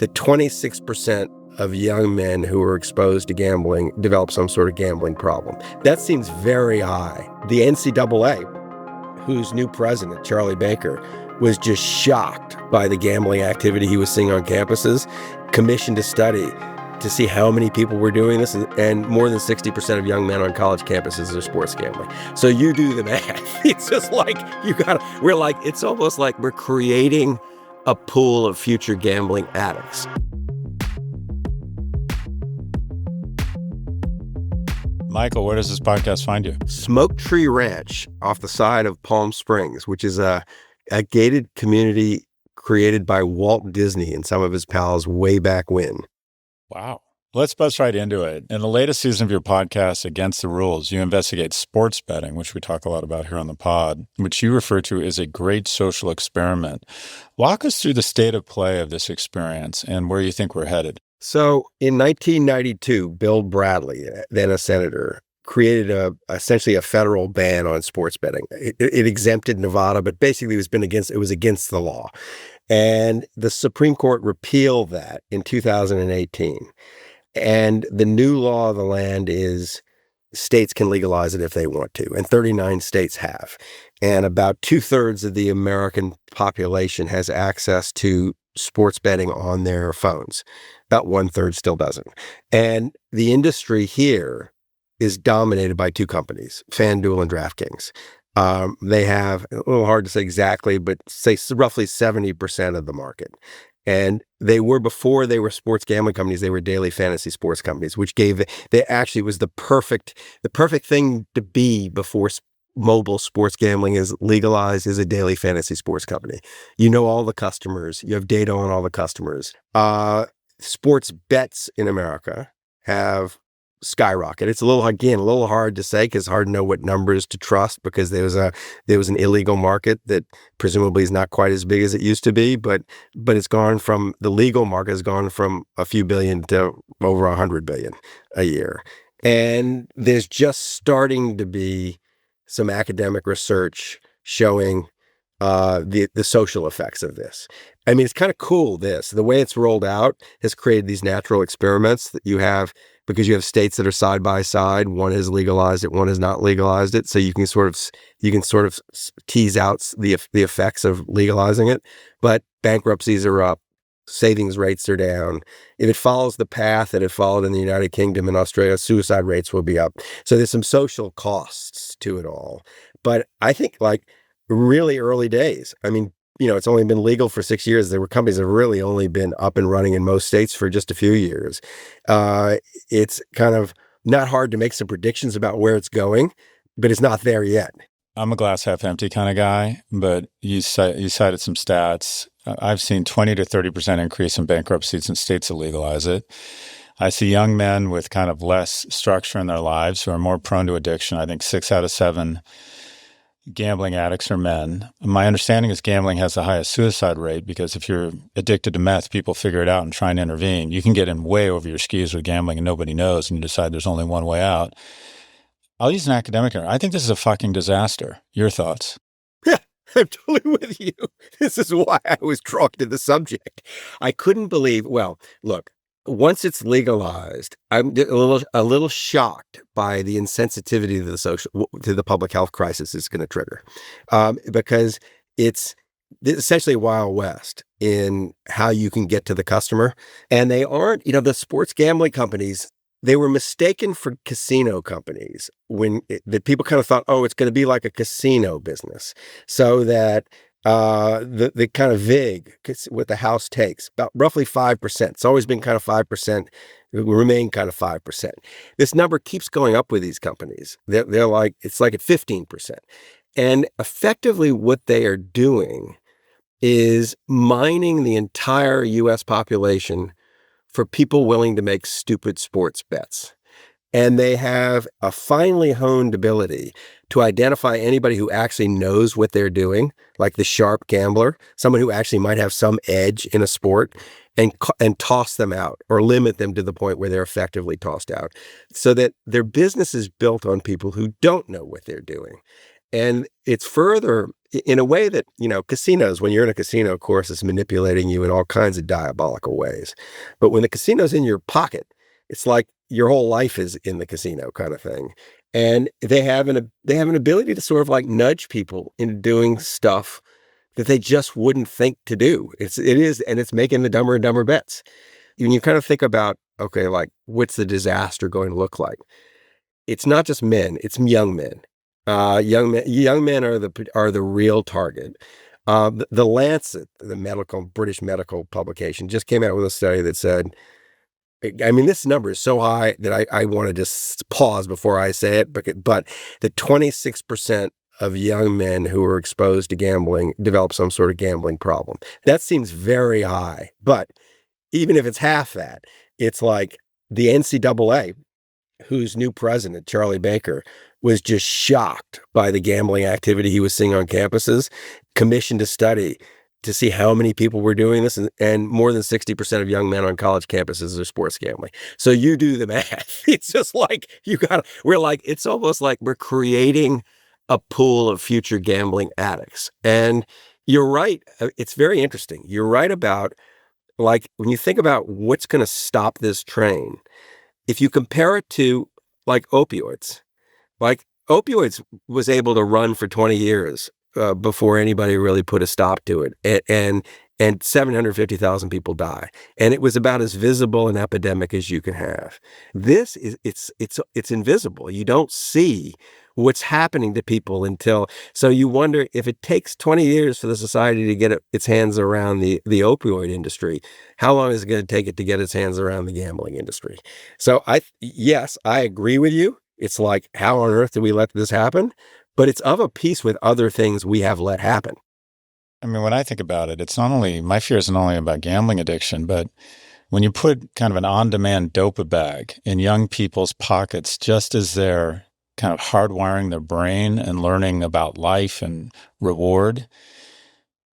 that 26% of young men who are exposed to gambling develop some sort of gambling problem. That seems very high. The NCAA, whose new president, Charlie Baker, was just shocked by the gambling activity he was seeing on campuses, commissioned a study to see how many people were doing this, and more than 60% of young men on college campuses are sports gambling. So you do the math. It's just like it's almost like we're creating a pool of future gambling addicts. Michael, where does this podcast find you? Smoke Tree Ranch off the side of Palm Springs, which is a gated community created by Walt Disney and some of his pals way back when. Wow. Let's buzz right into it. In the latest season of your podcast, Against the Rules, you investigate sports betting, which we talk a lot about here on the pod, which you refer to as a great social experiment. Walk us through the state of play of this experience and where you think we're headed. So in 1992, Bill Bradley, then a senator, created essentially a federal ban on sports betting. It exempted Nevada, but basically it was against the law. And the Supreme Court repealed that in 2018. And the new law of the land is states can legalize it if they want to. And 39 states have. And about 2/3 of the American population has access to sports betting on their phones. About 1/3 still doesn't. And the industry here is dominated by two companies, FanDuel and DraftKings. They have, a little hard to say exactly, but say roughly 70% of the market. And before they were sports gambling companies, they were daily fantasy sports companies, which they actually was the perfect thing to be before mobile sports gambling is legalized, is a daily fantasy sports company. You know all the customers, you have data on all the customers. Sports bets in America have skyrocketed. It's a little hard to say because it's hard to know what numbers to trust because there was an illegal market that presumably is not quite as big as it used to be, but the legal market has gone from a few billion to over 100 billion a year. And there's just starting to be some academic research showing the social effects of this. I mean, it's kind of cool. The way it's rolled out has created these natural experiments that you have because you have states that are side by side. One has legalized it, one has not legalized it. So you can sort of tease out the effects of legalizing it. But bankruptcies are up, savings rates are down. If it follows the path that it followed in the United Kingdom and Australia, suicide rates will be up. So there's some social costs to it all. But I think really early days. I mean, it's only been legal for 6 years. There were companies that have really only been up and running in most states for just a few years. It's kind of not hard to make some predictions about where it's going, but it's not there yet. I'm a glass half empty kind of guy, but you cited some stats. I've seen 20 to 30% increase in bankruptcies in states that legalize it. I see young men with kind of less structure in their lives who are more prone to addiction. I think 6 out of 7 gambling addicts are men. My understanding is gambling has the highest suicide rate because if you're addicted to meth, people figure it out and try and intervene. You can get in way over your skis with gambling and nobody knows and you decide there's only one way out. I'll use an academic here. I think this is a fucking disaster. Your thoughts? Yeah, I'm totally with you. This is why I was drawn to the subject. I couldn't believe, look, once it's legalized, I'm a little shocked by the insensitivity to the public health crisis it's going to trigger, because it's essentially Wild West in how you can get to the customer, and they aren't. The sports gambling companies, they were mistaken for casino companies that people kind of thought, oh, it's going to be like a casino business, so that. The kind of VIG, what the house takes, about roughly 5%. It's always been kind of 5%. It will remain kind of 5%. This number keeps going up with these companies. They're it's like at 15%. And effectively what they are doing is mining the entire U.S. population for people willing to make stupid sports bets. And they have a finely honed ability to identify anybody who actually knows what they're doing, like the sharp gambler, someone who actually might have some edge in a sport, and toss them out or limit them to the point where they're effectively tossed out, so that their business is built on people who don't know what they're doing. And it's further in a way that, casinos, when you're in a casino, of course, it's manipulating you in all kinds of diabolical ways. But when the casino's in your pocket, it's like your whole life is in the casino kind of thing. And they have an ability to sort of like nudge people into doing stuff that they just wouldn't think to do. And it's making the dumber and dumber bets. When you kind of think about, okay, like what's the disaster going to look like? It's not just men, it's young men. Young men are the real target. The Lancet, the British medical publication, just came out with a study that said, I mean, this number is so high that I want to just pause before I say it, but the 26% of young men who are exposed to gambling develop some sort of gambling problem. That seems very high, but even if it's half that, it's like the NCAA, whose new president, Charlie Baker, was just shocked by the gambling activity he was seeing on campuses, commissioned a study to see how many people were doing this, and more than 60% of young men on college campuses are sports gambling. So you do the math. It's just like it's almost like we're creating a pool of future gambling addicts. And you're right. It's very interesting. You're right about, like, when you think about what's going to stop this train, if you compare it to like opioids was able to run for 20 years before anybody really put a stop to it. And 750,000 people die. And it was about as visible an epidemic as you can have. This is, it's invisible. You don't see what's happening to people so you wonder if it takes 20 years for the society to get its hands around the opioid industry, how long is it going to take it to get its hands around the gambling industry? So yes, I agree with you. It's like, how on earth do we let this happen? But it's of a piece with other things we have let happen. I mean, when I think about it, my fear isn't only about gambling addiction, but when you put kind of an on-demand dopa bag in young people's pockets, just as they're kind of hardwiring their brain and learning about life and reward,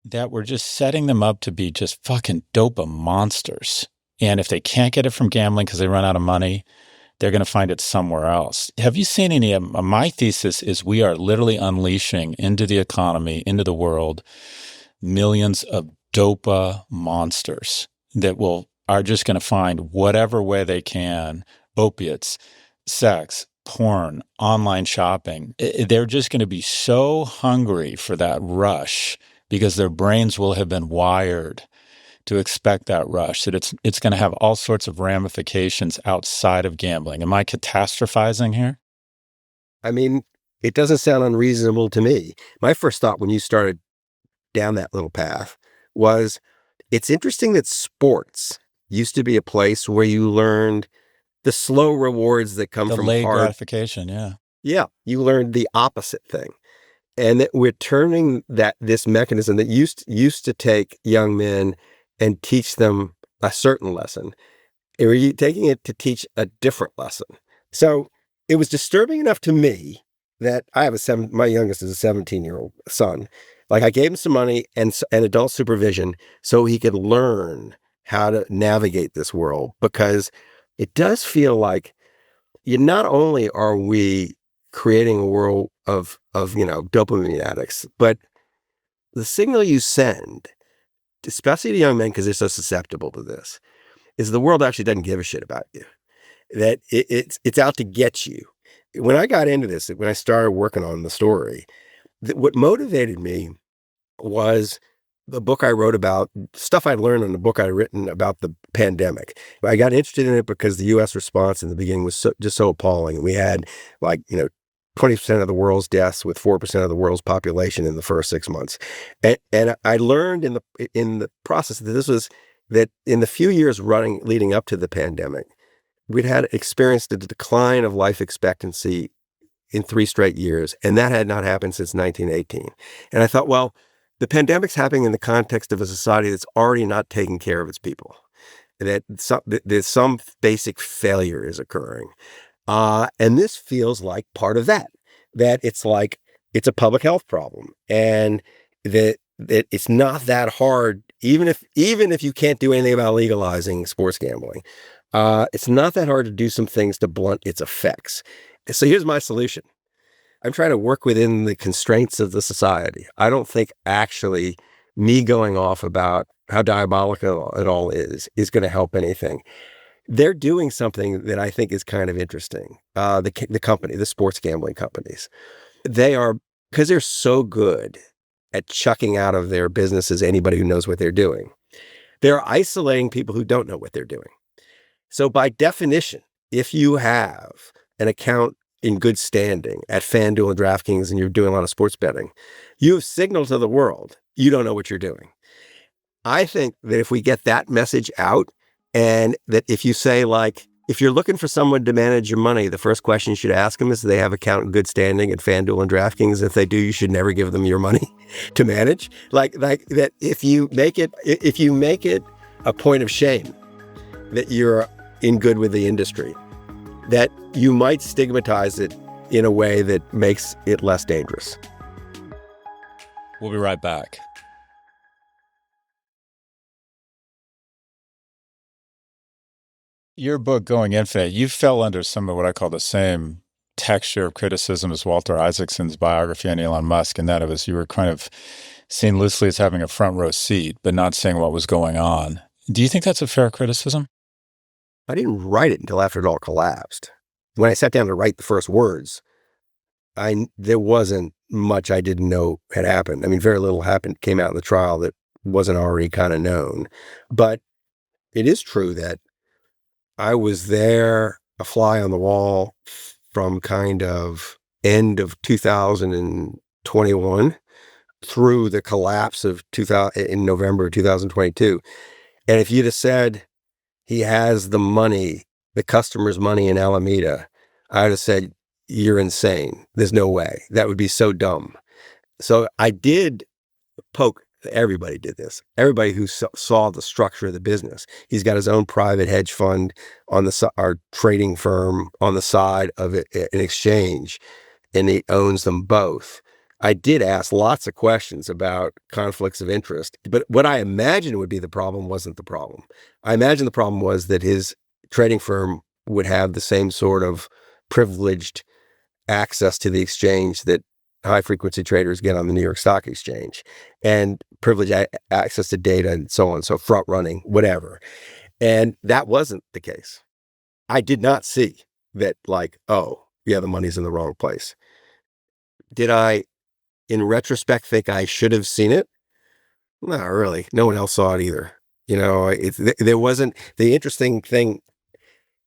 that we're just setting them up to be just fucking dopa monsters. And if they can't get it from gambling because they run out of money, they're going to find it somewhere else. Have you seen any of my thesis is we are literally unleashing into the economy, into the world, millions of dopa monsters that are just going to find whatever way they can, opiates, sex, porn, online shopping. They're just going to be so hungry for that rush because their brains will have been wired to expect that rush, that it's going to have all sorts of ramifications outside of gambling. Am I catastrophizing here? I mean, it doesn't sound unreasonable to me. My first thought when you started down that little path was, it's interesting that sports used to be a place where you learned the slow rewards that come from delayed hard gratification. Yeah. Yeah. You learned the opposite thing. And that we're turning this mechanism that used to take young men and teach them a certain lesson. We're taking it to teach a different lesson. So it was disturbing enough to me that I have my youngest is a 17-year-old son. Like, I gave him some money and adult supervision so he could learn how to navigate this world, because it does feel like not only are we creating a world of dopamine addicts, but the signal you send, especially to young men, because they're so susceptible to this, is the world actually doesn't give a shit about you. That it's out to get you. When I got into this, when I started working on the story, what motivated me was the book I wrote about, stuff I learned in the book I'd written about the pandemic. I got interested in it because the U.S. response in the beginning was just so appalling. We had 20% of the world's deaths with 4% of the world's population in the first 6 months. And I learned in the process that in the few years leading up to the pandemic, we'd had experienced a decline of life expectancy in 3 straight years. And that had not happened since 1918. And I thought, well, the pandemic's happening in the context of a society that's already not taking care of its people, that there's some basic failure is occurring. And this feels like part of that it's like, it's a public health problem, and that it's not that hard, even if you can't do anything about legalizing sports gambling, it's not that hard to do some things to blunt its effects. So here's my solution. I'm trying to work within the constraints of the society. I don't think actually me going off about how diabolical it all is going to help anything. They're doing something that I think is kind of interesting. The sports gambling companies, they are, because they're so good at chucking out of their businesses anybody who knows what they're doing. They're isolating people who don't know what they're doing. So by definition, if you have an account in good standing at FanDuel and DraftKings and you're doing a lot of sports betting, you have signaled to the world you don't know what you're doing. I think that if we get that message out, and that if you say, like, if you're looking for someone to manage your money, the first question you should ask them is, do they have account in good standing at FanDuel and DraftKings? If they do, you should never give them your money to manage. Like that, if you make it a point of shame that you're in good with the industry, that you might stigmatize it in a way that makes it less dangerous. We'll be right back. Your book, Going Infinite, you fell under some of what I call the same texture of criticism as Walter Isaacson's biography on Elon Musk, and that it was you were kind of seen loosely as having a front row seat, but not saying what was going on. Do you think that's a fair criticism? I didn't write it until after it all collapsed. When I sat down to write the first words, there wasn't much I didn't know had happened. I mean, very little came out in the trial that wasn't already kind of known. But it is true that I was there, a fly on the wall, from kind of end of 2021 through the collapse of in November 2022. And if you'd have said he has the money, the customer's money in Alameda, I'd have said, you're insane. There's no way. That would be so dumb. So I did poke. Everybody did this. Everybody who saw the structure of the business. He's got his own private hedge fund on our trading firm on the side of an exchange, and he owns them both. I did ask lots of questions about conflicts of interest, but what I imagined would be the problem wasn't the problem. I imagined the problem was that his trading firm would have the same sort of privileged access to the exchange that high frequency traders get on the New York Stock Exchange, and privileged access to data and so on. So front running, whatever. And that wasn't the case. I did not see that, like, oh, yeah, the money's in the wrong place. Did I, in retrospect, think I should have seen it? Not really. No one else saw it either. You know, there wasn't the interesting thing.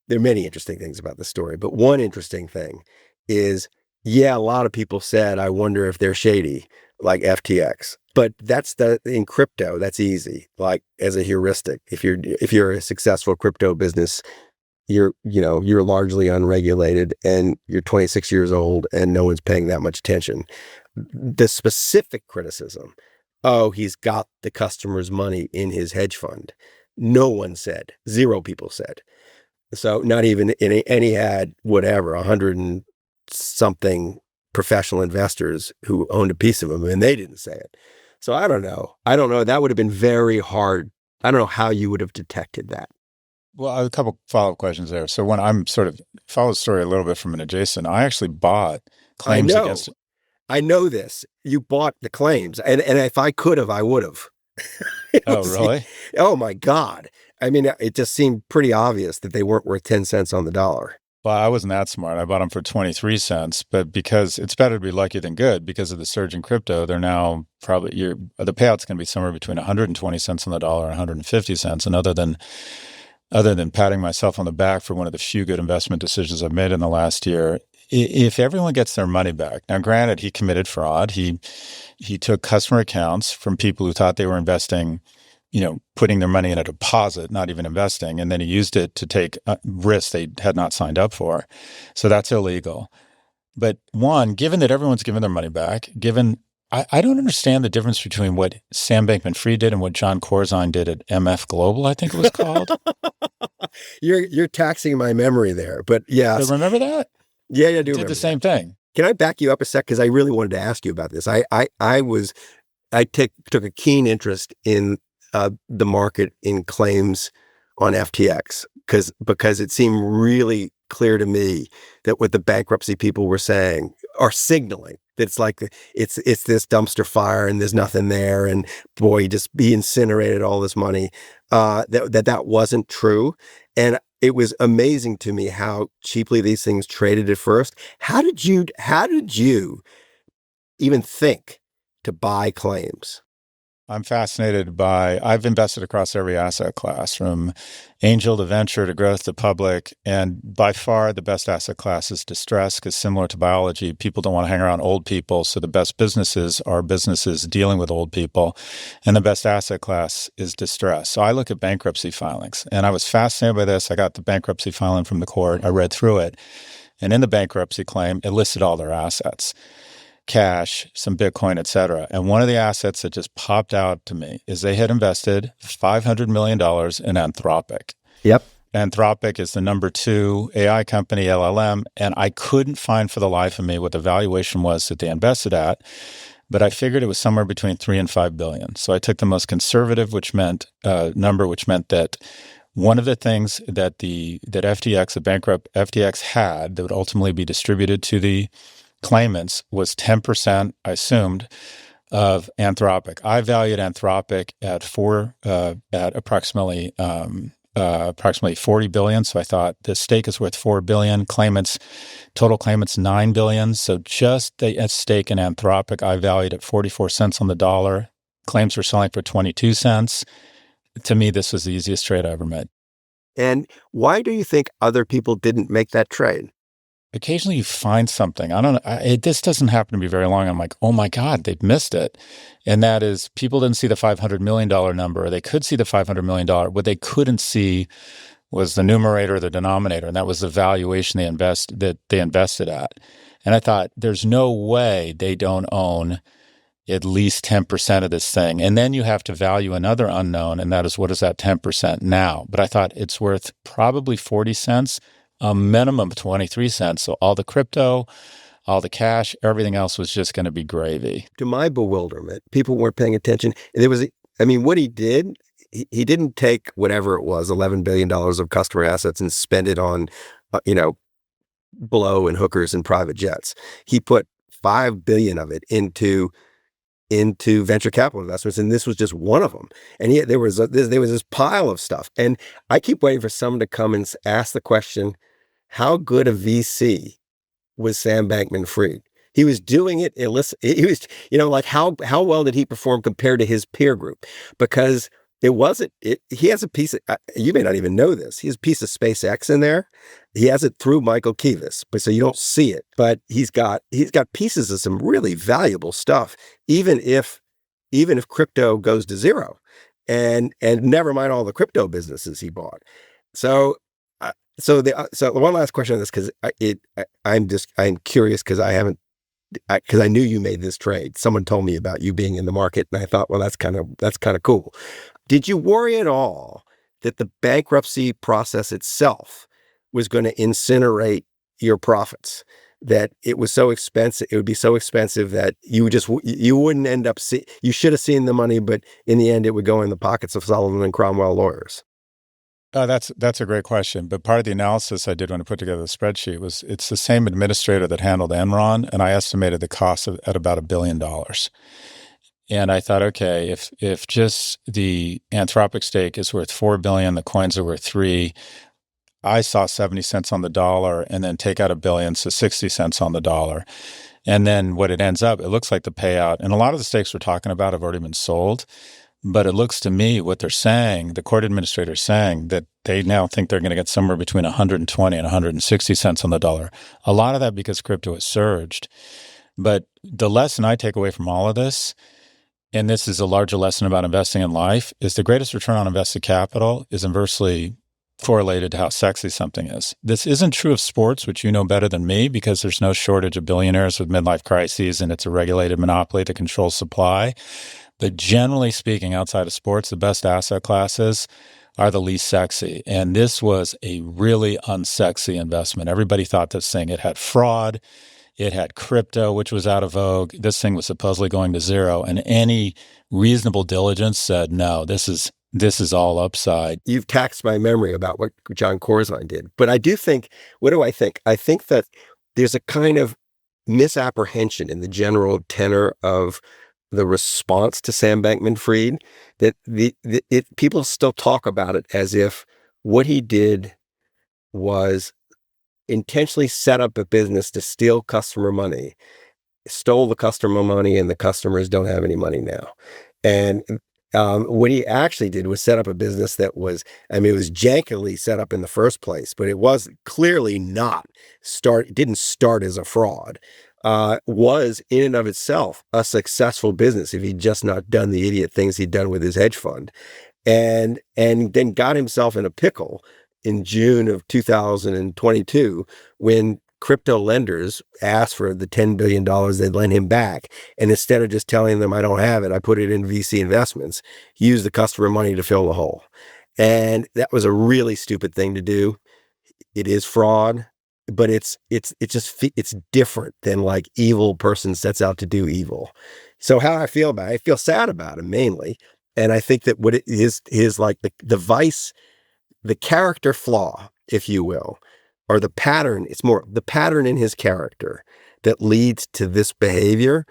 There are many interesting things about this story, but one interesting thing is, yeah, a lot of people said, I wonder if they're shady, like FTX. But that's in crypto, that's easy, like as a heuristic. If you're a successful crypto business, you're largely unregulated and you're 26 years old and no one's paying that much attention. The specific criticism, oh, he's got the customer's money in his hedge fund. No one said, zero people said. So not even and he had whatever, 100 and something professional investors who owned a piece of them, and they didn't say it. So I don't know. That would have been very hard. I don't know how you would have detected that. Well, I have a couple follow-up questions there. So when I'm sort of follow the story a little bit from an adjacent, I actually bought claims against it. I know this. You bought the claims, and if I could have, I would have. Oh, really? Oh my God. I mean, it just seemed pretty obvious that they weren't worth 10 cents on the dollar. Well, I wasn't that smart. I bought them for 23 cents, but because it's better to be lucky than good, because of the surge in crypto, they're now probably the payout's going to be somewhere between 120 cents on the dollar and 150 cents. And other than patting myself on the back for one of the few good investment decisions I've made in the last year, if everyone gets their money back, now granted, he committed fraud. He took customer accounts from people who thought they were investing, putting their money in a deposit, not even investing, and then he used it to take risks they had not signed up for. So that's illegal. But one, given that everyone's given their money back, I don't understand the difference between what Sam Bankman-Fried did and what John Corzine did at MF Global, I think it was called. You're taxing my memory there, but yeah. So remember that? Yeah, I do. Did the same thing. Can I back you up a sec? Because I really wanted to ask you about this. I took a keen interest in the market in claims on FTX because it seemed really clear to me that what the bankruptcy people were saying, are signaling that it's like it's this dumpster fire and there's nothing there, and boy, he incinerated all this money. That wasn't true, and it was amazing to me how cheaply these things traded at first. How did you even think to buy claims? I'm fascinated by, I've invested across every asset class, from angel to venture to growth to public. And by far, the best asset class is distress, because similar to biology, people don't want to hang around old people. So the best businesses are businesses dealing with old people. And the best asset class is distress. So I look at bankruptcy filings, and I was fascinated by this. I got the bankruptcy filing from the court. I read through it. And in the bankruptcy claim, it listed all their assets: cash, some Bitcoin, et cetera. And one of the assets that just popped out to me is they had invested $500 million in Anthropic. Yep. Anthropic is the number 2 AI company, LLM, and I couldn't find for the life of me what the valuation was that they invested at, but I figured it was somewhere between 3 and 5 billion. So I took the most conservative, which meant that one of the things that FTX, the bankrupt FTX, had that would ultimately be distributed to the claimants was 10%, I assumed, of Anthropic. I valued Anthropic at approximately 40 billion. So I thought the stake is worth 4 billion. Total claimants 9 billion. So just the stake in Anthropic, I valued at 44 cents on the dollar. Claims were selling for 22 cents. To me, this was the easiest trade I ever made. And why do you think other people didn't make that trade? Occasionally you find something. I don't know. This doesn't happen to be very long. I'm like, oh my God, they've missed it. And that is, people didn't see the $500 million number, or they could see the $500 million. What they couldn't see was the numerator or the denominator. And that was the valuation that they invested at. And I thought, there's no way they don't own at least 10% of this thing. And then you have to value another unknown. And that is, what is that 10% now? But I thought it's worth probably 40 cents. A minimum of 23 cents. So all the crypto, all the cash, everything else was just going to be gravy. To my bewilderment, people weren't paying attention. What he did, he didn't take whatever it was, $11 billion of customer assets, and spend it on, blow and hookers and private jets. He put 5 billion of it into venture capital investments, and this was just one of them. And yet there was this pile of stuff. And I keep waiting for someone to come and ask the question, how good a VC was Sam Bankman-Fried? He was doing it illicit. He was, how well did he perform compared to his peer group? Because he has a piece of, you may not even know this, he has a piece of SpaceX in there. He has it through Michael Kivas, but so you don't see it, but he's got pieces of some really valuable stuff, even if crypto goes to zero, and never mind all the crypto businesses he bought. So one last question on this, because I'm curious, because I knew you made this trade. Someone told me about you being in the market, and I thought, well, that's kind of cool. Did you worry at all that the bankruptcy process itself was going to incinerate your profits? That it was so expensive, it would be so expensive that you wouldn't end up you should have seen the money, but in the end, it would go in the pockets of Sullivan and Cromwell lawyers. That's a great question. But part of the analysis I did when I put together the spreadsheet was, it's the same administrator that handled Enron, and I estimated the cost at about $1 billion. And I thought, okay, if just the Anthropic stake is worth 4 billion, the coins are worth 3. I saw 70 cents on the dollar, and then take out $1 billion, so 60 cents on the dollar. And then what it ends up, it looks like the payout, and a lot of the stakes we're talking about have already been sold. But it looks to me, what they're saying, the court administrator is saying, that they now think they're going to get somewhere between 120 and 160 cents on the dollar. A lot of that because crypto has surged. But the lesson I take away from all of this, and this is a larger lesson about investing in life, is the greatest return on invested capital is inversely correlated to how sexy something is. This isn't true of sports, which you know better than me, because there's no shortage of billionaires with midlife crises, and it's a regulated monopoly that controls supply. But generally speaking, outside of sports, the best asset classes are the least sexy. And this was a really unsexy investment. Everybody thought this thing, it had fraud, it had crypto, which was out of vogue. This thing was supposedly going to zero. And any reasonable diligence said, no, this is all upside. You've taxed my memory about what John Corzine did. But I do think, what do I think? I think that there's a kind of misapprehension in the general tenor of the response to Sam Bankman-Fried that people still talk about it as if what he did was intentionally set up a business to steal customer money, stole the customer money, and the customers don't have any money now. And what he actually did was set up a business that was, I mean, it was jankily set up in the first place, but it was clearly didn't start as a fraud, was in and of itself a successful business if he'd just not done the idiot things he'd done with his hedge fund. And then got himself in a pickle in June of 2022 when crypto lenders asked for the $10 billion they'd lend him back. And instead of just telling them, I don't have it, I put it in VC investments, he used the customer money to fill the hole. And that was a really stupid thing to do. It is fraud, but it's different than like evil person sets out to do evil. So how I feel about it, I feel sad about him mainly. And I think that what it is like the vice, the character flaw, if you will, or the pattern, it's more the pattern in his character that leads to this behavior.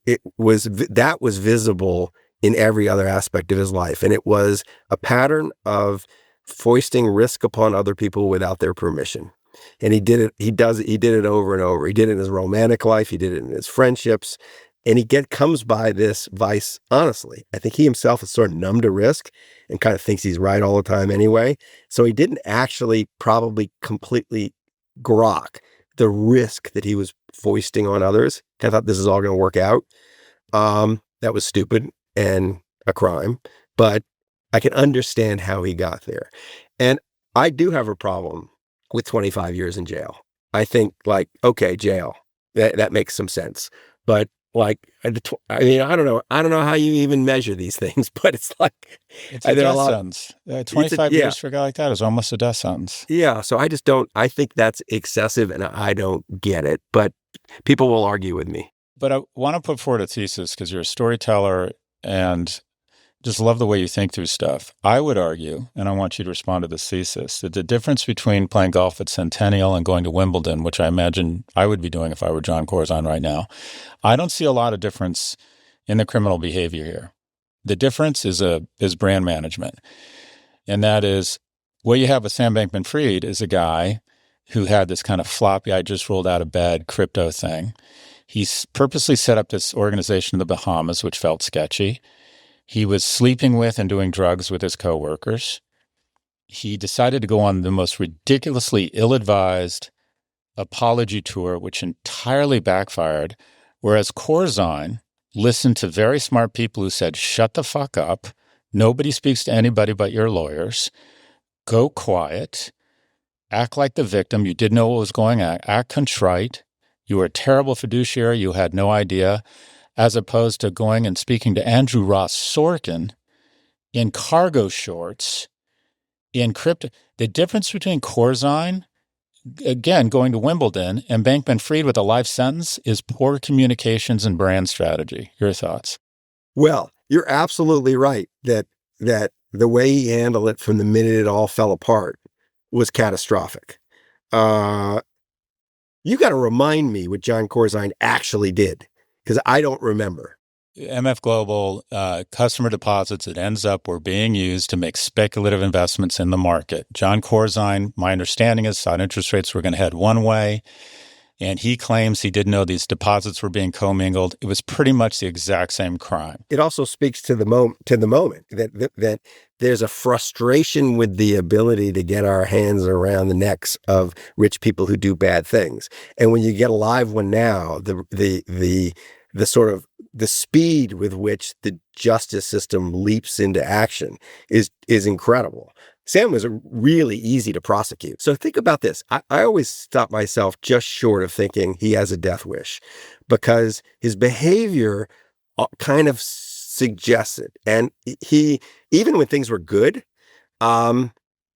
That was visible in every other aspect of his life. And it was a pattern of foisting risk upon other people without their permission. And he did it over and over. He did it in his romantic life. He did it in his friendships. And he comes by this vice honestly. I think he himself is sort of numb to risk and kind of thinks he's right all the time anyway. So he didn't actually probably completely grok the risk that he was foisting on others. I thought this is all going to work out. That was stupid and a crime, but I can understand how he got there. And I do have a problem with 25 years in jail. I think like, okay, jail, that makes some sense. But like, I mean, I don't know how you even measure these things, but it's like it's a death sentence. 25 years for a guy like that is almost a death sentence. Yeah, so I think that's excessive, and I don't get it. But people will argue with me. But I want to put forward a thesis because you're a storyteller and just love the way you think through stuff. I would argue, and I want you to respond to this thesis, that the difference between playing golf at Centennial and going to Wimbledon, which I imagine I would be doing if I were John Corzine right now, I don't see a lot of difference in the criminal behavior here. The difference is brand management. And that is, what you have with Sam Bankman-Fried is a guy who had this kind of floppy, I just rolled out of bed crypto thing. He's purposely set up this organization in the Bahamas, which felt sketchy. He was sleeping with and doing drugs with his coworkers. He decided to go on the most ridiculously ill-advised apology tour, which entirely backfired, whereas Corzine listened to very smart people who said, shut the fuck up. Nobody speaks to anybody but your lawyers. Go quiet. Act like the victim. You didn't know what was going on. Act contrite. You were a terrible fiduciary. You had no idea. As opposed to going and speaking to Andrew Ross Sorkin in cargo shorts, in crypto. The difference between Corzine, again, going to Wimbledon, and Bankman-Fried with a life sentence is poor communications and brand strategy. Your thoughts? Well, you're absolutely right that the way he handled it from the minute it all fell apart was catastrophic. You got to remind me what John Corzine actually did, because I don't remember. MF Global, customer deposits that ends up were being used to make speculative investments in the market. John Corzine, my understanding is, thought interest rates were going to head one way, and he claims he didn't know these deposits were being commingled. It was pretty much the exact same crime. It also speaks to the moment that there's a frustration with the ability to get our hands around the necks of rich people who do bad things. And when you get a live one now, the sort of the speed with which the justice system leaps into action is incredible. Sam was really easy to prosecute. So think about this. I always stop myself just short of thinking he has a death wish, because his behavior kind of suggests it. And he, even when things were good,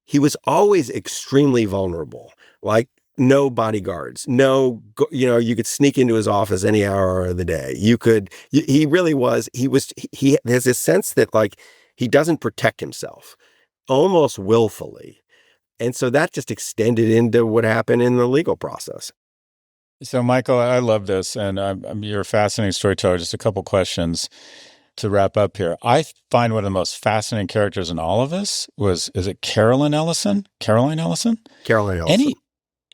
he was always extremely vulnerable. Like, no bodyguards, you could sneak into his office any hour of the day. He there's this sense that like he doesn't protect himself, almost willfully. And so that just extended into what happened in the legal process. So, Michael, I love this, and you're a fascinating storyteller. Just a couple questions to wrap up here. I find one of the most fascinating characters in all of this is it Carolyn Ellison? Caroline Ellison? Carolyn Ellison.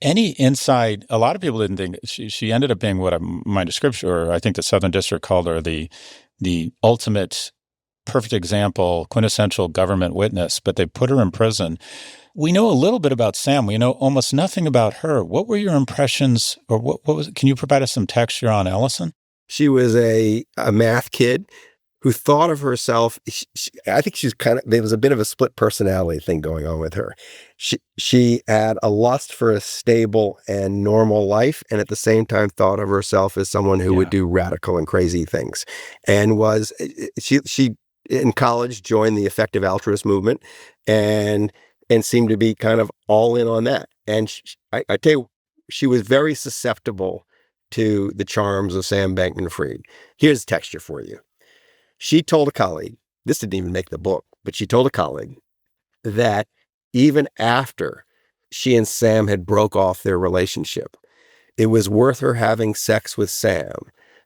Any insight? A lot of people didn't think she ended up being what my description, or I think the Southern District called her the ultimate perfect example, quintessential government witness, but they put her in prison. We know a little bit about Sam. We know almost nothing about her. What were your impressions, or what was? Can you provide us some texture on Ellison? She was a math kid who thought of herself. I think she's there was a bit of a split personality thing going on with her. She had a lust for a stable and normal life, and at the same time thought of herself as someone who would do radical and crazy things. And she in college joined the effective altruist movement, and seemed to be kind of all in on that. And I tell you, she was very susceptible to the charms of Sam Bankman-Fried. Here's the texture for you. She told a colleague, this didn't even make the book, but she told a colleague that even after she and Sam had broke off their relationship, it was worth her having sex with Sam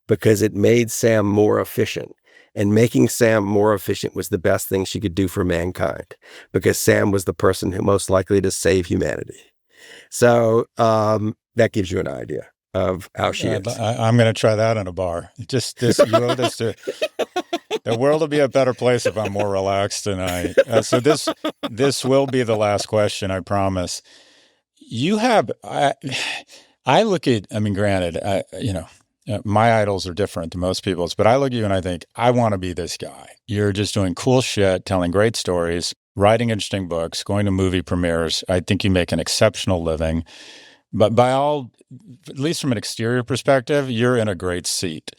because it made Sam more efficient. And making Sam more efficient was the best thing she could do for mankind, because Sam was the person who most likely to save humanity. So that gives you an idea of how she is. I'm going to try that in a bar. Just this, you owe this to the world will be a better place if I'm more relaxed tonight. So this will be the last question, I promise. You have, I look at, I mean, granted, my idols are different than most people's, but I look at you and I think, I want to be this guy. You're just doing cool shit, telling great stories, writing interesting books, going to movie premieres. I think you make an exceptional living. But at least from an exterior perspective, you're in a great seat.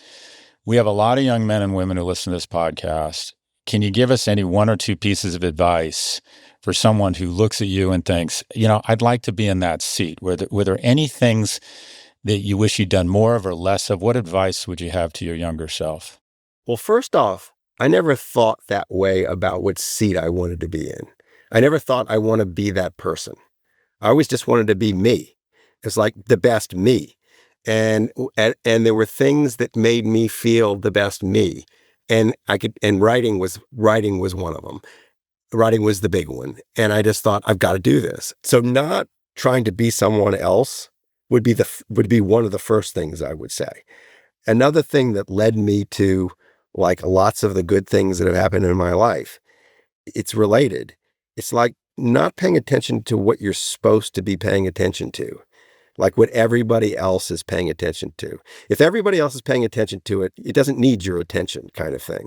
We have a lot of young men and women who listen to this podcast. Can you give us any one or two pieces of advice for someone who looks at you and thinks, I'd like to be in that seat? Were there any things that you wish you'd done more of or less of? What advice would you have to your younger self? Well, first off, I never thought that way about what seat I wanted to be in. I never thought I want to be that person. I always just wanted to be me. It's like the best me. And there were things that made me feel the best me. And writing was one of them. Writing was the big one. And I just thought, I've got to do this. So not trying to be someone else would be one of the first things I would say. Another thing that led me to like lots of the good things that have happened in my life, it's related. It's like not paying attention to what you're supposed to be paying attention to, like what everybody else is paying attention to. If everybody else is paying attention to it, it doesn't need your attention, kind of thing.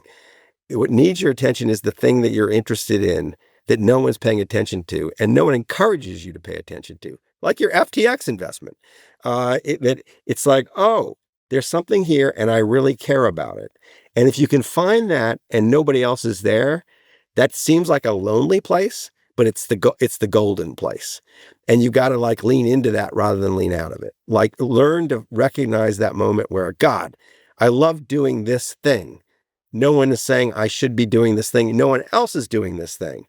What needs your attention is the thing that you're interested in that no one's paying attention to and no one encourages you to pay attention to, like your FTX investment. It's like, oh, there's something here and I really care about it. And if you can find that and nobody else is there, that seems like a lonely place, but it's the golden place. And you got to like lean into that rather than lean out of it. Like learn to recognize that moment where, God, I love doing this thing. No one is saying I should be doing this thing. No one else is doing this thing,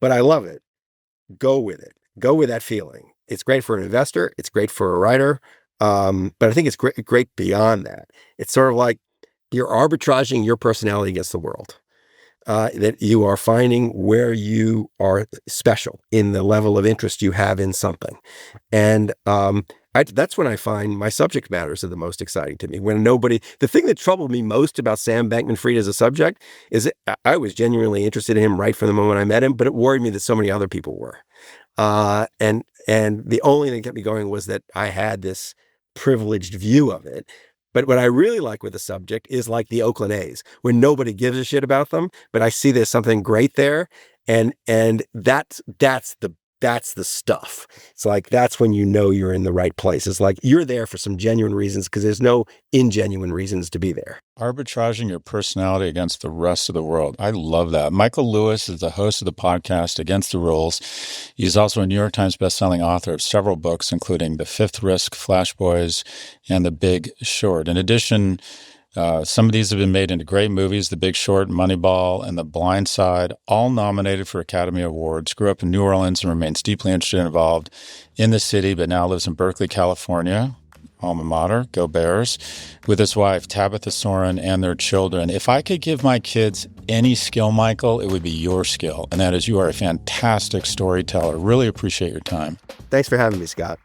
but I love it. Go with it. Go with that feeling. It's great for an investor. It's great for a writer. But I think it's great beyond that. It's sort of like you're arbitraging your personality against the world. That you are finding where you are special in the level of interest you have in something. And that's when I find my subject matters are the most exciting to me. The thing that troubled me most about Sam Bankman-Fried as a subject is I was genuinely interested in him right from the moment I met him, but it worried me that so many other people were. And the only thing that kept me going was that I had this privileged view of it. But what I really like with the subject is like the Oakland A's, where nobody gives a shit about them, but I see there's something great there, and that's the stuff. It's like that's when you know you're in the right place. It's like you're there for some genuine reasons because there's no ingenuine reasons to be there. Arbitraging your personality against the rest of the world. I love that. Michael Lewis is the host of the podcast Against the Rules. He's also a New York Times bestselling author of several books, including The Fifth Risk, Flash Boys, and The Big Short. In addition, some of these have been made into great movies, The Big Short, Moneyball, and The Blind Side, all nominated for Academy Awards. Grew up in New Orleans and remains deeply interested and involved in the city, but now lives in Berkeley, California, alma mater, go Bears, with his wife, Tabitha Soren, and their children. If I could give my kids any skill, Michael, it would be your skill. And that is, you are a fantastic storyteller. Really appreciate your time. Thanks for having me, Scott.